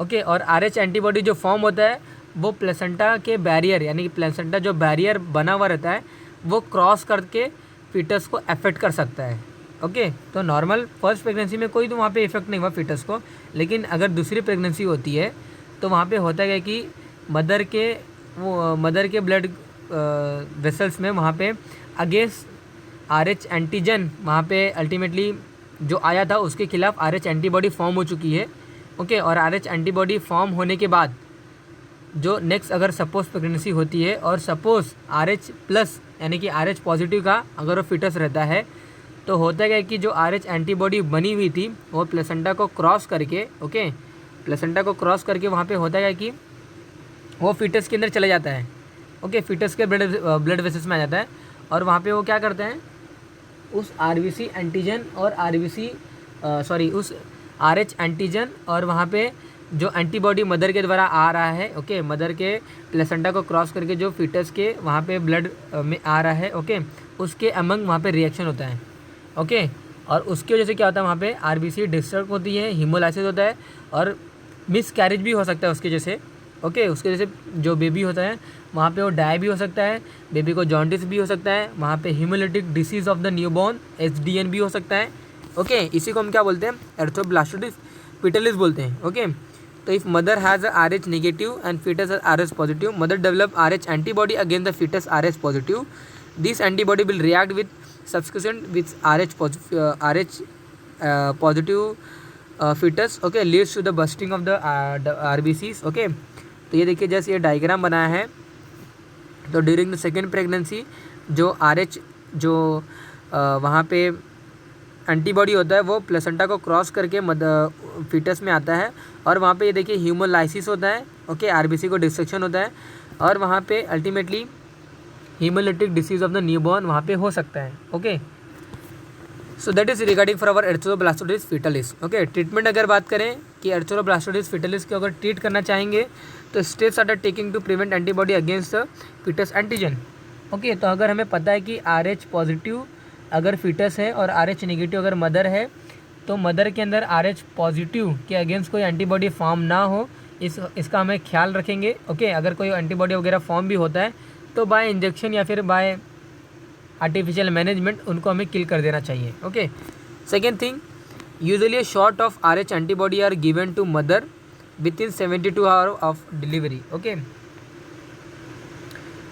Speaker 1: ओके, और RH एंटीबॉडी जो फॉर्म होता है वो प्लेसेंटा के बैरियर, यानी कि प्लेसेंटा जो बैरियर बना हुआ रहता है वो क्रॉस करके फीटस को अफेक्ट कर सकता है। ओके, तो नॉर्मल फर्स्ट प्रेगनेंसी में कोई तो वहाँ पे इफेक्ट नहीं हुआ फीटस को, लेकिन अगर दूसरी प्रेगनेंसी होती है तो वहाँ पे होता है कि मदर के ब्लड वेसल्स में वहाँ पे अगेंस्ट RH एंटीजन वहाँ पे अल्टीमेटली जो आया था उसके खिलाफ RH एंटीबॉडी फॉर्म हो चुकी है। ओके, और RH एंटीबॉडी फॉर्म होने के बाद जो नेक्स्ट अगर सपोज़ प्रेगनेंसी होती है और सपोज़ RH प्लस यानी कि RH पॉजिटिव का अगर वो फिटस रहता है, तो होता है कि जो RH एंटीबॉडी बनी हुई थी वो प्लेसेंटा को क्रॉस करके, ओके, प्लेसेंटा को क्रॉस करके वहाँ पे होता है कि वो फिटस के अंदर चले जाता है। ओके, फिटस के ब्लड वेसल्स में आ जाता है और वहाँ पे वो क्या करते हैं, उस RBC एंटीजन और उस RH एंटीजन और वहाँ पे जो एंटीबॉडी मदर के द्वारा आ रहा है, ओके, मदर के प्लेसेंटा को क्रॉस करके जो फिटस के वहाँ पे ब्लड में आ रहा है, ओके, उसके अमंग वहाँ पे रिएक्शन होता है। ओके, और उसकी वजह से क्या होता है, वहाँ पे RBC डिस्टर्ब होती है, हीमोलाइसिस होता है और मिस कैरेज भी हो सकता है उसकी वजह से। ओके, उसके वजह से जो बेबी होता है वहाँ पे वो डाई भी हो सकता है, बेबी को जॉन्डिस भी हो सकता है, वहाँ पे haemolytic disease of the newborn HDN भी हो सकता है। ओके, इसी को हम क्या बोलते हैं, एर्थ्रोब्लास्टोसिस फीटलिस बोलते हैं। ओके, तो if mother has a RH negative and fetus has RH positive, mother develop RH antibody against the fetus RH positive, this antibody will react with subsequent with RH positive fetus, okay, leads to the bursting of the RBCs। Okay, तो ये देखिए जैसे ये diagram बनाया है, तो during the second pregnancy जो RH जो वहाँ पे एंटीबॉडी होता है वो प्लेसेंटा को क्रॉस करके फीटस में आता है और वहाँ पे ये देखिए हीमोलाइसिस होता है। ओके, RBC को डिस्ट्रक्शन होता है और वहाँ पे ultimately haemolytic disease of the newborn वहाँ पे हो सकता है। Okay, so that is regarding for our erythroblastosis fetalis. Okay, treatment अगर बात करें कि एर्थ्रोब्लास्टोसिस फीटलिस को अगर ट्रीट करना चाहेंगे तो steps are taking to prevent antibody against the fetus antigen. Okay, तो अगर हमें पता है कि RH पॉजिटिव अगर फीटस है और RH नेगेटिव अगर मदर है, तो मदर के अंदर RH पॉजिटिव के अगेंस्ट कोई एंटीबॉडी फॉर्म ना हो, इसका हमें ख्याल रखेंगे। ओके, अगर कोई एंटीबॉडी वगैरह फॉर्म भी होता है तो बाय इंजेक्शन या फिर बाय आर्टिफिशियल मैनेजमेंट उनको हमें किल कर देना चाहिए। Okay, second thing, usually shot of RH antibody are given to mother with in 72 hour of delivery. Okay,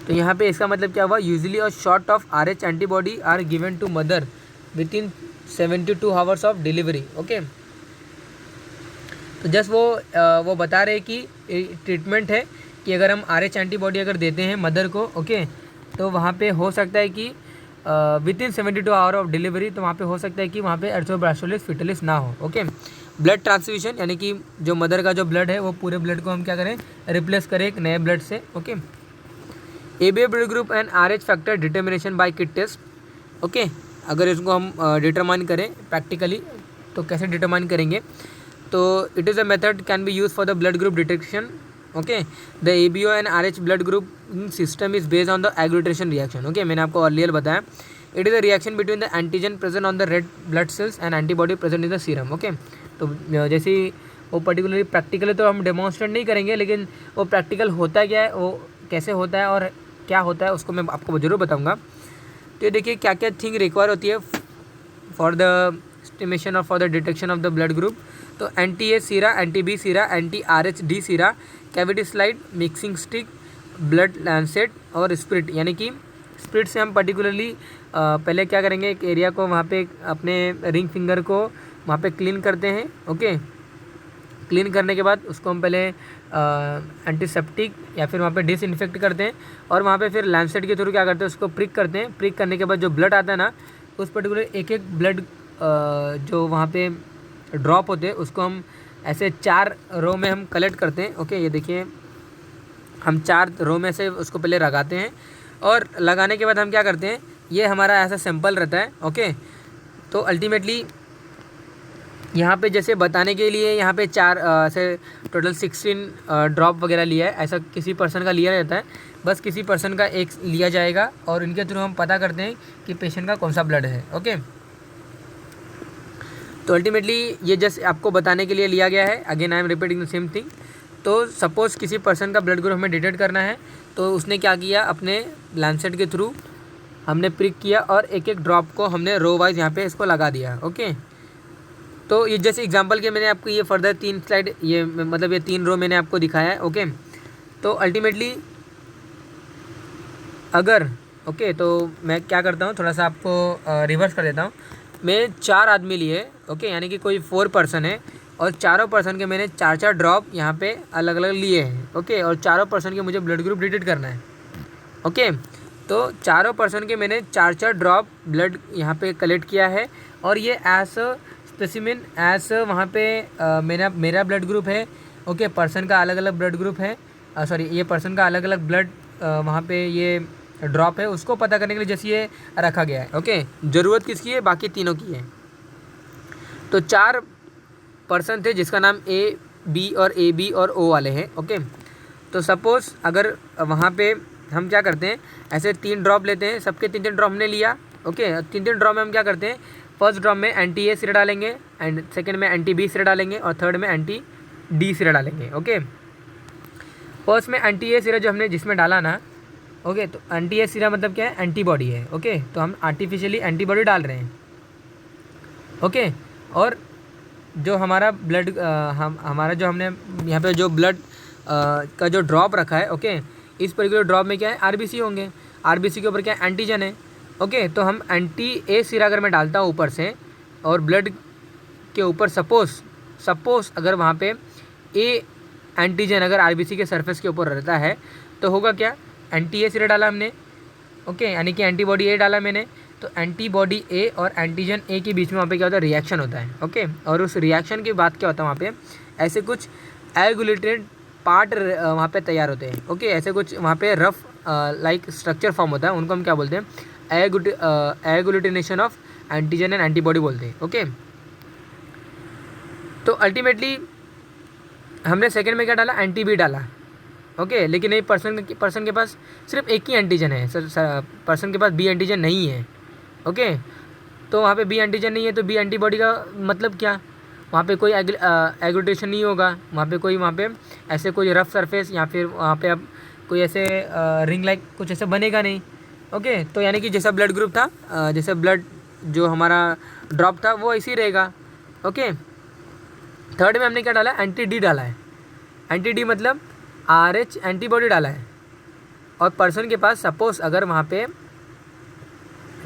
Speaker 1: तो यहाँ पे इसका मतलब क्या हुआ, usually a shot of RH antibody are given to mother with in 72 hours of delivery. Okay, तो just वो बता रहे कि ट्रीटमेंट है कि अगर हम RH एंटीबॉडी अगर देते हैं मदर को, ओके, तो वहाँ पे हो सकता है कि with in 72 hour of delivery, तो वहाँ पे हो सकता है कि वहाँ पे एर्थ्रोब्लास्टोसिस फिटलिस ना हो। ओके, ब्लड ट्रांसफ्यूजन यानी कि जो मदर का जो ब्लड है वो पूरे ब्लड को हम क्या करें, रिप्लेस करें एक नए ब्लड से। Okay, ABA blood group and RH factor determination by kit test. Okay, अगर इसको हम डिटरमाइन करें प्रैक्टिकली तो कैसे डिटरमाइन करेंगे, तो it is a method can be use for the blood group detection. Okay, the ABO and RH blood group system is based on the agglutination reaction. Okay, मैंने आपको अर्लियर बताया, it is a reaction between the antigen present on the red blood cells and antibody present in the serum. Okay, तो जैसे वो particularly practically तो हम demonstrate नहीं करेंगे, लेकिन वो प्रैक्टिकल होता क्या है, वो कैसे होता है और क्या होता है उसको मैं आपको ज़रूर बताऊँगा। तो ये देखिए क्या क्या थिंग रिक्वायर होती है फॉर द एस्टिमेशन और for the detection of the blood group. तो एंटी-A सीरा, एंटी-B सीरा, एंटी-RH-D सीरा, cavity slide, mixing stick, blood Lancet और स्प्रिट। यानी कि स्प्रिट से हम पर्टिकुलरली पहले क्या करेंगे, एक एरिया को वहाँ पे अपने रिंग फिंगर को वहाँ पे क्लीन करते हैं। ओके, क्लीन करने के बाद उसको हम पहले एंटीसेप्टिक या फिर वहाँ पे डिसइंफेक्ट करते हैं और वहाँ पे फिर लैंसेट के थ्रू क्या करते हैं, उसको प्रिक करते हैं। प्रिक करने के बाद जो ब्लड आता है ना, उस पर्टिकुलर एक एक ब्लड जो वहाँ पे ड्रॉप होते हैं उसको हम ऐसे 4 रो में हम कलेक्ट करते हैं। ओके, ये देखिए हम 4 रो में से उसको पहले लगाते हैं और लगाने के बाद हम क्या करते हैं, ये हमारा ऐसा सैंपल रहता है। ओके, तो अल्टीमेटली यहाँ पे जैसे बताने के लिए यहाँ पे 4 ऐसे टोटल 16 ड्रॉप वगैरह लिया है, ऐसा किसी पर्सन का लिया रहता है, बस किसी पर्सन का एक लिया जाएगा और इनके थ्रू हम पता करते हैं कि पेशेंट का कौन सा ब्लड है। ओके, तो अल्टीमेटली ये जस्ट आपको बताने के लिए लिया गया है। Again I am repeating the same thing. तो सपोज़ किसी पर्सन का ब्लड ग्रुप हमें डिटेक्ट करना है, तो उसने क्या किया, अपने लैंसेट के थ्रू हमने प्रिक किया और एक एक ड्रॉप को हमने रो वाइज यहाँ पे इसको लगा दिया। ओके, तो ये जैसे एग्जांपल के मैंने आपको ये फर्दर 3 स्लाइड ये मतलब ये 3 रो मैंने आपको दिखाया है। ओके, तो अल्टीमेटली अगर ओके, तो मैं क्या करता हूँ, थोड़ा सा आपको रिवर्स कर देता हूँ। मैं 4 आदमी लिए, ओके, यानी कि कोई 4 पर्सन है और चारों पर्सन के मैंने 4-4 ड्रॉप यहाँ पे अलग अलग लिए हैं। ओके, और चारों पर्सन के मुझे ब्लड ग्रुप डिटेक्ट करना है। ओके, तो चारों पर्सन के मैंने 4-4 ड्रॉप ब्लड यहाँ पे कलेक्ट किया है और ये एज स्पेसिमिन एज वहाँ पे मेरा ब्लड ग्रुप है। ओके, पर्सन का अलग अलग ब्लड ग्रुप है, सॉरी ये पर्सन का अलग अलग ब्लड वहाँ पे ये ड्रॉप है, उसको पता करने के लिए जैसे ये रखा गया है। ओके, ज़रूरत किसकी है, बाकी तीनों की है। तो 4 पर्सन थे जिसका नाम A, B और AB और O वाले हैं। ओके, तो सपोज़ अगर वहाँ पे हम क्या करते हैं, ऐसे 3 ड्रॉप लेते हैं, सबके 3-3 ड्रॉप हमने लिया। ओके, 3-3 ड्रॉप में हम क्या करते हैं, फर्स्ट ड्रॉप में एंटी-A सिरा डालेंगे एंड सेकंड में एंटी-B सिरा डालेंगे और थर्ड में एंटी-D सिरा डालेंगे। ओके, फर्स्ट में एंटी-A सिरा जो हमने जिसमें डाला ना, ओके, तो एंटी-A सिरा मतलब क्या है, एंटीबॉडी है। ओके, तो हम आर्टिफिशियली एंटीबॉडी डाल रहे हैं। ओके, और जो हमारा ब्लड हमारा जो हमने यहाँ पे जो ब्लड का जो ड्रॉप रखा है, ओके, इस पर्टिकुलर ड्रॉप में क्या है, RBC होंगे। RBC के ऊपर क्या है, एंटीजन है। ओके, तो हम एंटी-A सिरा अगर मैं डालता हूँ ऊपर से और ब्लड के ऊपर सपोज़ अगर वहाँ पे A एंटीजन अगर RBC के सरफेस के ऊपर रहता है तो होगा क्या, एंटी-A सिरा डाला हमने। ओके, यानी कि एंटीबॉडी A डाला मैंने, तो एंटीबॉडी A और एंटीजन A के बीच में वहाँ पे क्या होता है, रिएक्शन होता है। ओके, और उस रिएक्शन की बात क्या होता है, वहाँ पे ऐसे कुछ एगुलेटेड पार्ट वहाँ पे तैयार होते हैं। ओके, ऐसे कुछ वहाँ पे रफ लाइक स्ट्रक्चर फॉर्म होता है, उनको हम क्या बोलते हैं, एगुलेटिनेशन ऑफ एंटीजन एंड एंटीबॉडी बोलते हैं। ओके, तो अल्टीमेटली हमने सेकंड में क्या डाला, एंटी-B डाला। ओके, लेकिन ये पर्सन के पास सिर्फ एक ही एंटीजन है, पर्सन के पास B एंटीजन नहीं है। ओके, तो वहाँ पे B एंटीजन नहीं है तो B एंटीबॉडी का मतलब क्या, वहाँ पे कोई एग्लूटेशन नहीं होगा, वहाँ पे ऐसे कोई रफ सरफेस या फिर वहाँ पे अब कोई ऐसे रिंग लाइक कुछ ऐसे बनेगा नहीं। ओके, तो यानी कि जैसा ब्लड ग्रुप था, जैसे ब्लड जो हमारा ड्रॉप था वो ऐसे ही रहेगा। ओके, थर्ड में हमने क्या डाला, एंटी डी डाला है। एंटी डी मतलब RH एंटीबॉडी डाला है, और पर्सन के पास सपोज अगर वहाँ पे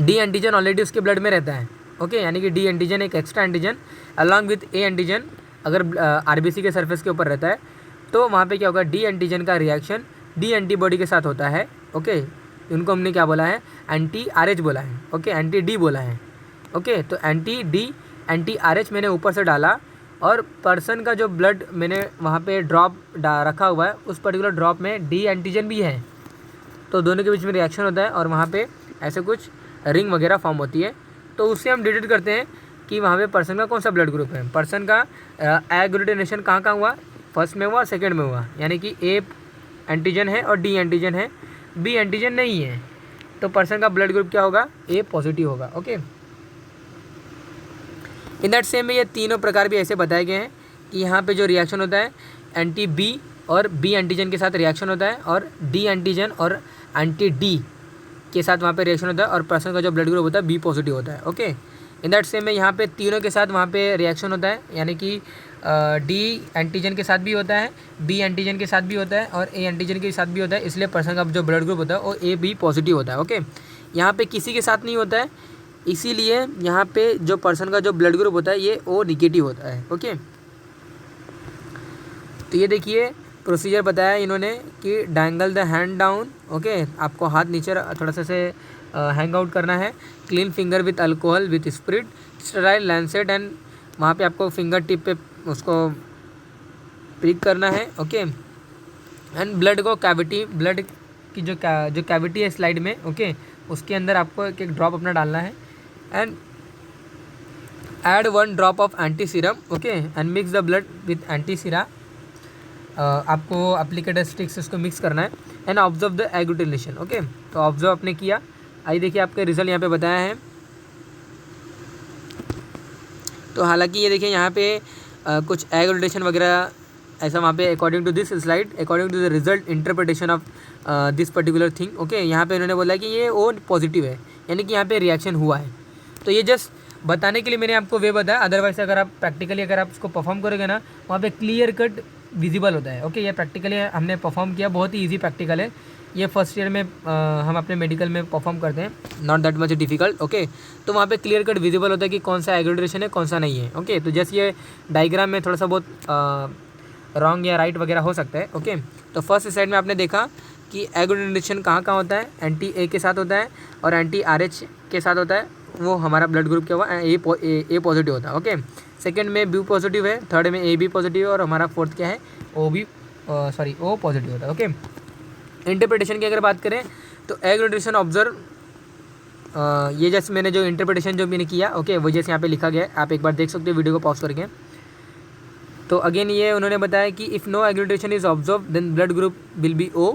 Speaker 1: डी एंटीजन ऑलरेडी उसके ब्लड में रहता है। ओके, यानी कि डी एंटीजन एक extra antigen along with A antigen अगर RBC के सरफेस के ऊपर रहता है, तो वहाँ पे क्या होगा, डी एंटीजन का रिएक्शन डी एंटीबॉडी के साथ होता है। ओके, उनको हमने क्या बोला है, एंटी RH बोला है। ओके, एंटी डी बोला है। ओके, तो एंटी डी एंटी RH मैंने ऊपर से डाला, और पर्सन का जो ब्लड मैंने वहाँ पे ड्रॉप रखा हुआ है, उस पर्टिकुलर ड्रॉप में डी एंटीजन भी है, तो दोनों के बीच में रिएक्शन होता है और वहाँ पे ऐसे कुछ रिंग वगैरह फॉर्म होती है। तो उससे हम डिटेक्ट करते हैं कि वहाँ पे पर्सन का कौन सा ब्लड ग्रुप है। पर्सन का एग्लूटिनेशन कहाँ हुआ, फर्स्ट में हुआ, सेकंड में हुआ, यानी कि ए एंटीजन है और डी एंटीजन है, बी एंटीजन नहीं है, तो पर्सन का ब्लड ग्रुप क्या होगा, ए पॉजिटिव होगा। ओके, इन दैट सेम में ये तीनों प्रकार भी ऐसे बताए गए हैं कि यहाँ पे जो रिएक्शन होता है एंटी बी और बी एंटीजन के साथ रिएक्शन होता है, और डी एंटीजन और एंटी डी के साथ वहाँ पे रिएक्शन होता है, और पर्सन का जो ब्लड ग्रुप होता है बी पॉजिटिव होता है। ओके, इन दैट सेम में यहाँ पे तीनों के साथ वहाँ पे रिएक्शन होता है, यानी कि डी एंटीजन के साथ भी होता है, बी एंटीजन के साथ भी होता है, और ए एंटीजन के साथ भी होता है, इसलिए पर्सन का जो ब्लड ग्रुप होता है वो ए बी पॉजिटिव होता है। ओके, यहाँ पे किसी के साथ नहीं होता है, इसीलिए यहाँ पे जो पर्सन का जो ब्लड ग्रुप होता है ये ओ निगेटिव होता है। ओके, तो ये देखिए प्रोसीजर बताया इन्होंने कि डायंगल द हैंड डाउन। ओके, आपको हाथ नीचे थोड़ा सा से हैंग आउट करना है, clean finger with alcohol with spirit, sterile Lancet, and वहाँ पे आपको फिंगर टिप पे उसको प्रिक करना है। ओके, एंड ब्लड को कैविटी, ब्लड की जो कैविटी है स्लाइड में, ओके, उसके अंदर आपको एक ड्रॉप अपना डालना है, and add 1 drop of anti serum. Okay, and mix the blood with anti सीरा, आपको एप्लीकेटर स्टिक से उसको मिक्स करना है, and observe the agglutination. Okay, तो ऑब्जर्व आपने किया, आइए देखिए आपके रिजल्ट यहाँ पे बताया है। तो हालांकि ये देखिए यहाँ पे कुछ एग्लूटिनेशन वगैरह ऐसा वहाँ पे according to this slide, according to the result interpretation of this particular thing. Okay, यहाँ पे इन्होंने बोला कि ये ओ पॉजिटिव है, यानी कि यहाँ पे रिएक्शन हुआ है। तो ये जस्ट बताने के लिए मैंने आपको वे बताया, अदरवाइज अगर आप प्रैक्टिकली अगर आप उसको परफॉर्म करोगे ना, वहाँ पे क्लियर कट विजिबल होता है। ओके, ये प्रैक्टिकली हमने परफॉर्म किया, बहुत ही ईजी प्रैक्टिकल है ये, फर्स्ट ईयर में हम अपने मेडिकल में परफॉर्म करते हैं, not that much difficult. Okay, तो वहाँ पे क्लियर कट विजिबल होता है कि कौन सा एग्लूटिनेशन है कौन सा नहीं है। ओके, तो जैसे ये डायग्राम में थोड़ा सा बहुत रॉन्ग या राइट वगैरह हो सकता है। ओके, तो फर्स्ट साइड में आपने देखा कि एग्लूटिनेशन कहाँ होता है, एंटी ए के साथ होता है और एंटी RH के साथ होता है, वो हमारा ब्लड ग्रुप क्या हुआ, ए पॉजिटिव होता है। ओके, सेकंड में बी पॉजिटिव है, थर्ड में ए बी पॉजिटिव है, और हमारा फोर्थ क्या है, ओ पॉजिटिव होता है। ओके, इंटरप्रिटेशन की अगर बात करें तो एग्लूटिनेशन ऑब्जर्व, ये जैसे मैंने जो इंटरप्रिटेशन जो मैंने किया, ओके, वो जैसे यहाँ पे लिखा गया है, आप एक बार देख सकते हो वीडियो को पॉज करके। तो अगेन ये उन्होंने बताया कि if no agglutination is observe then blood group will be O.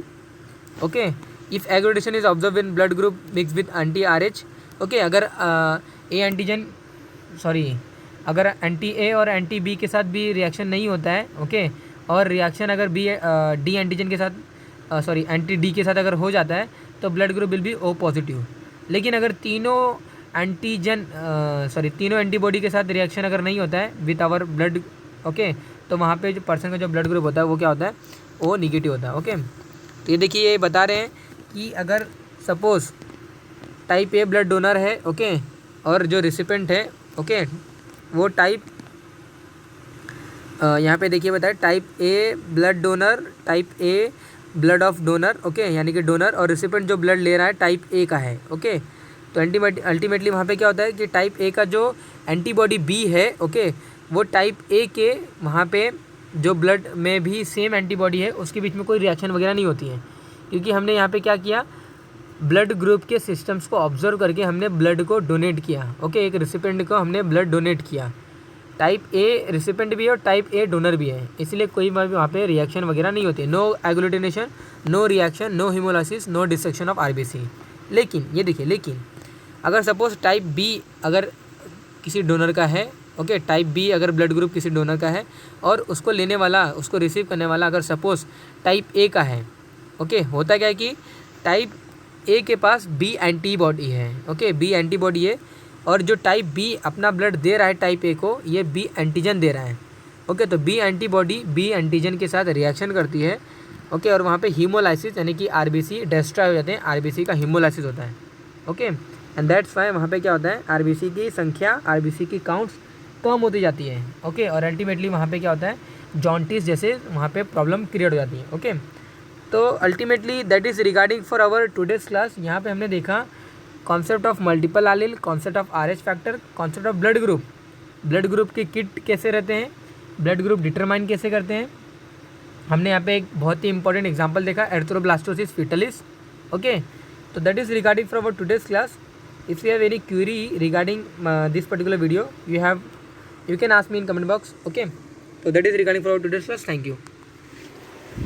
Speaker 1: Okay, if agglutination is observe in blood group mix with anti RH। Okay, अगर अगर एंटी ए और एंटी बी के साथ भी रिएक्शन नहीं होता है, ओके, और रिएक्शन अगर डी एंटीजन के साथ एंटी डी के साथ अगर हो जाता है तो blood group will be O positive. लेकिन अगर तीनों एंटीबॉडी के साथ रिएक्शन अगर नहीं होता है विथ आवर ब्लड, ओके, तो वहाँ पे जो पर्सन का जो ब्लड ग्रुप होता है वो क्या होता है, ओ निगेटिव होता है। ओके, तो ये देखिए ये बता रहे हैं कि अगर suppose type A blood donor है, ओके, और जो रिसिपेंट है, ओके, वो टाइप यहाँ पे देखिए बताए type A blood donor, type A blood of donor, okay, यानी कि डोनर और रिसिपेंट जो ब्लड ले रहा है टाइप ए का है। ओके, तो अल्टीमेटली वहाँ पे क्या होता है कि टाइप ए का जो एंटीबॉडी बी है, ओके, वो टाइप ए के वहाँ पे जो ब्लड में भी सेम एंटीबॉडी है उसके बीच में कोई रिएक्शन वगैरह नहीं होती है, क्योंकि हमने यहाँ पे क्या किया, ब्लड ग्रुप के सिस्टम्स को ऑब्जर्व करके हमने ब्लड को डोनेट किया। ओके, एक रिसिपेंट को हमने ब्लड डोनेट किया, टाइप ए रिसिपेंट भी है और टाइप ए डोनर भी है, इसलिए कोई भी वहाँ पे रिएक्शन वगैरह नहीं होती, no agglutination, no reaction, no haemolysis, no dissection of RBC। लेकिन ये देखिए, लेकिन अगर सपोज टाइप बी अगर किसी डोनर का है, ओके, टाइप बी अगर ब्लड ग्रुप किसी डोनर का है और उसको लेने वाला, उसको रिसीव करने वाला अगर सपोज टाइप ए का है, ओके, होता क्या है कि टाइप ए के पास बी एंटीबॉडी है, ओके, बी एंटीबॉडी है, और जो टाइप बी अपना ब्लड दे रहा है टाइप ए को, ये बी एंटीजन दे रहा है, ओके, तो बी एंटीबॉडी बी एंटीजन के साथ रिएक्शन करती है, ओके, और वहाँ पे हीमोलाइसिस यानी कि आरबीसी डिस्ट्रॉय हो जाते हैं, आरबीसी का हीमोलाइसिस होता है, ओके, एंड दैट्स वाई वहाँ पे क्या होता है, आरबीसी की संख्या, आरबीसी की काउंट्स कम होती जाती है, ओके, और अल्टीमेटली वहाँ पे क्या होता है, जॉन्टिस जैसे वहाँ पे प्रॉब्लम क्रिएट हो जाती है, ओके। तो ultimately that is regarding for our today's class. यहाँ पे हमने देखा concept of multiple allele, concept of RH factor, concept of blood group, blood group के किट कैसे रहते हैं, ब्लड ग्रुप डिटरमाइन कैसे करते हैं। हमने यहाँ पे एक बहुत ही इंपॉर्टेंट एग्जांपल देखा, एरिथ्रोब्लास्टोसिस फीटलिस, ओके। तो that is regarding for our today's class. If you have any query regarding this particular video, you can ask me in comment box, okay. So that is regarding for our today's class. Thank you.